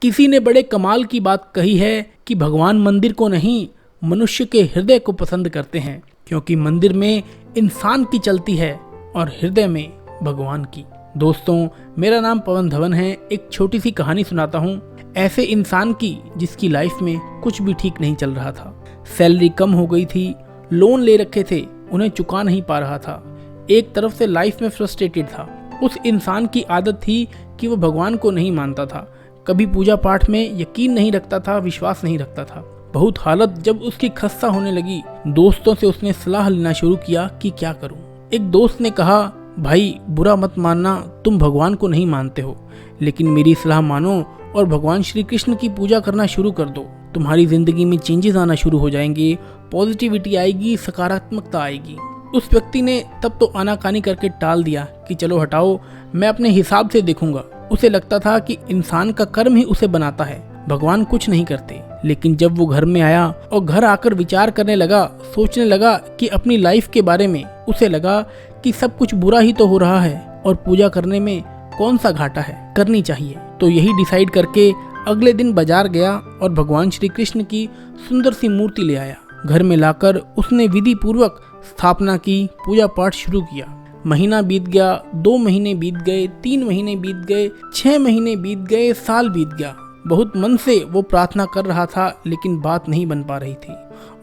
किसी ने बड़े कमाल की बात कही है कि भगवान मंदिर को नहीं, मनुष्य के हृदय को पसंद करते हैं, क्योंकि मंदिर में इंसान की चलती है और हृदय में भगवान की। दोस्तों, मेरा नाम पवन धवन है। एक छोटी सी कहानी सुनाता हूँ ऐसे इंसान की जिसकी लाइफ में कुछ भी ठीक नहीं चल रहा था। सैलरी कम हो गई थी, लोन ले रखे थे, उन्हें चुका नहीं पा रहा था। एक तरफ से लाइफ में फ्रस्ट्रेटेड था। उस इंसान की आदत थी कि वो भगवान को नहीं मानता था, कभी पूजा पाठ में यकीन नहीं रखता था, विश्वास नहीं रखता था। बहुत हालत जब उसकी खस्ता होने लगी, दोस्तों से उसने सलाह लेना शुरू किया कि क्या करूं। एक दोस्त ने कहा, भाई बुरा मत मानना, तुम भगवान को नहीं मानते हो, लेकिन मेरी सलाह मानो और भगवान श्री कृष्ण की पूजा करना शुरू कर दो। तुम्हारी जिंदगी में चेंजेस आना शुरू हो जाएंगे, पॉजिटिविटी आएगी, सकारात्मकता आएगी। उस व्यक्ति ने तब तो आनाकानी करके टाल दिया कि चलो हटाओ, मैं अपने हिसाब से देखूंगा। उसे लगता था कि इंसान का कर्म ही उसे बनाता है, भगवान कुछ नहीं करते। लेकिन जब वो घर में आया और घर आकर विचार करने लगा, सोचने लगा कि अपनी लाइफ के बारे में, उसे लगा कि सब कुछ बुरा ही तो हो रहा है और पूजा करने में कौन सा घाटा है, करनी चाहिए। तो यही डिसाइड करके अगले दिन बाजार गया और भगवान श्री कृष्ण की सुंदर सी मूर्ति ले आया। घर में लाकर उसने विधि पूर्वक स्थापना की, पूजा पाठ शुरू किया। महीना बीत गया, 2 महीने बीत गए, 3 महीने बीत गए, 6 महीने बीत गए, साल बीत गया। बहुत मन से वो प्रार्थना कर रहा था, लेकिन बात नहीं बन पा रही थी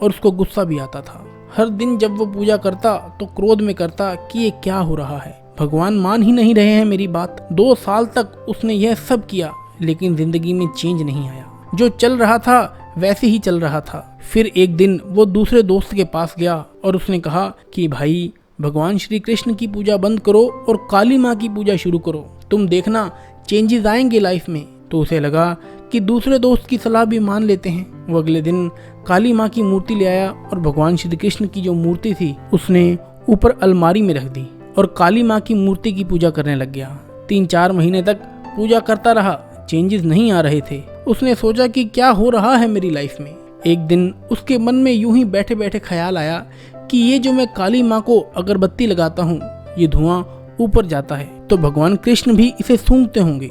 और उसको गुस्सा भी आता था। हर दिन जब वो पूजा करता तो क्रोध में करता कि ये क्या हो रहा है, भगवान मान ही नहीं रहे हैं मेरी बात। 2 साल तक उसने यह सब किया, लेकिन जिंदगी में चेंज नहीं आया। जो चल रहा था वैसे ही चल रहा था। फिर एक दिन वो दूसरे दोस्त के पास गया और उसने कहा कि भाई, भगवान श्री कृष्ण की पूजा बंद करो और काली माँ की पूजा शुरू करो, तुम देखना चेंजेस आएंगे लाइफ में। तो उसे लगा कि दूसरे दोस्त की सलाह भी मान लेते हैं। वो अगले दिन काली माँ की मूर्ति ले आया और भगवान श्री कृष्ण की जो मूर्ति थी उसने ऊपर अलमारी में रख दी और काली माँ की मूर्ति की पूजा करने लग गया। 3-4 महीने तक पूजा करता रहा, चेंजेस नहीं आ रहे थे। उसने सोचा कि क्या हो रहा है मेरी लाइफ में। एक दिन उसके मन में यूं ही बैठे बैठे ख्याल आया कि ये जो मैं काली माँ को अगरबत्ती लगाता हूँ, ये धुआं ऊपर जाता है, तो भगवान कृष्ण भी इसे सूंघते होंगे।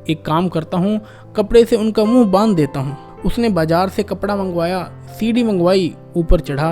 एक काम करता हूँ, कपड़े से उनका मुंह बांध देता हूँ। उसने बाजार से कपड़ा मंगवाया, सीढ़ी मंगवाई, ऊपर चढ़ा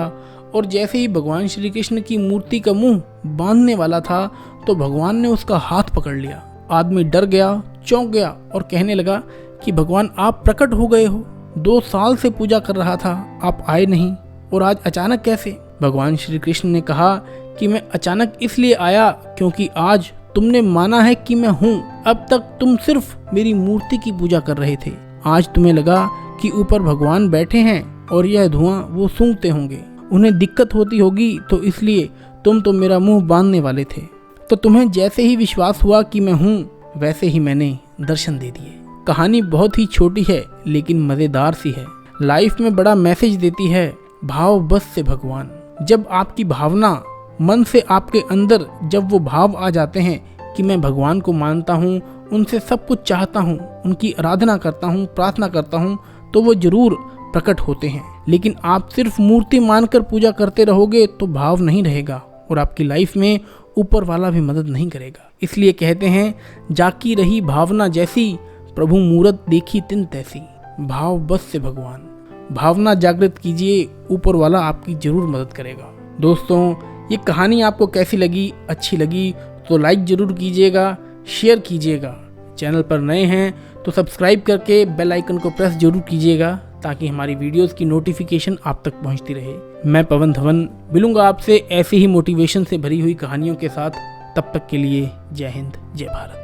और जैसे ही भगवान श्री कृष्ण की मूर्ति का मुंह बांधने वाला था तो भगवान ने उसका हाथ पकड़ लिया। आदमी डर गया, चौंक गया और कहने लगा कि भगवान, आप प्रकट हो गए हो। 2 साल से पूजा कर रहा था, आप आए नहीं और आज अचानक कैसे? भगवान श्री कृष्ण ने कहा कि मैं अचानक इसलिए आया क्योंकि आज तुमने माना है कि मैं हूँ। अब तक तुम सिर्फ मेरी मूर्ति की पूजा कर रहे थे, आज तुम्हें लगा कि ऊपर भगवान बैठे हैं और यह धुआं वो सूंघते होंगे, उन्हें दिक्कत होती होगी, तो इसलिए तुम तो मेरा मुंह बांधने वाले थे। तो तुम्हें जैसे ही विश्वास हुआ कि मैं हूँ, वैसे ही मैंने दर्शन दे दिए। कहानी बहुत ही छोटी है लेकिन मज़ेदार सी है, लाइफ में बड़ा मैसेज देती है। भाव बस से भगवान। जब आपकी भावना मन से आपके अंदर जब वो भाव आ जाते हैं कि मैं भगवान को मानता हूँ, उनसे सब कुछ चाहता हूँ, उनकी आराधना करता हूँ, प्रार्थना करता हूँ, तो वो जरूर प्रकट होते हैं। लेकिन आप सिर्फ मूर्ति मानकर पूजा करते रहोगे तो भाव नहीं रहेगा और आपकी लाइफ में ऊपर वाला भी मदद नहीं करेगा। इसलिए कहते हैं, जाकी रही भावना जैसी, प्रभु मूरत देखी तिन तैसी। भाव बस से भगवान। भावना जागृत कीजिए, ऊपर वाला आपकी जरूर मदद करेगा। दोस्तों, ये कहानी आपको कैसी लगी? अच्छी लगी तो लाइक जरूर कीजिएगा, शेयर कीजिएगा। चैनल पर नए हैं तो सब्सक्राइब करके बेल आइकन को प्रेस जरूर कीजिएगा ताकि हमारी वीडियोस की नोटिफिकेशन आप तक पहुंचती रहे। मैं पवन धवन मिलूंगा आपसे ऐसे ही मोटिवेशन से भरी हुई कहानियों के साथ। तब तक के लिए जय हिंद, जय भारत।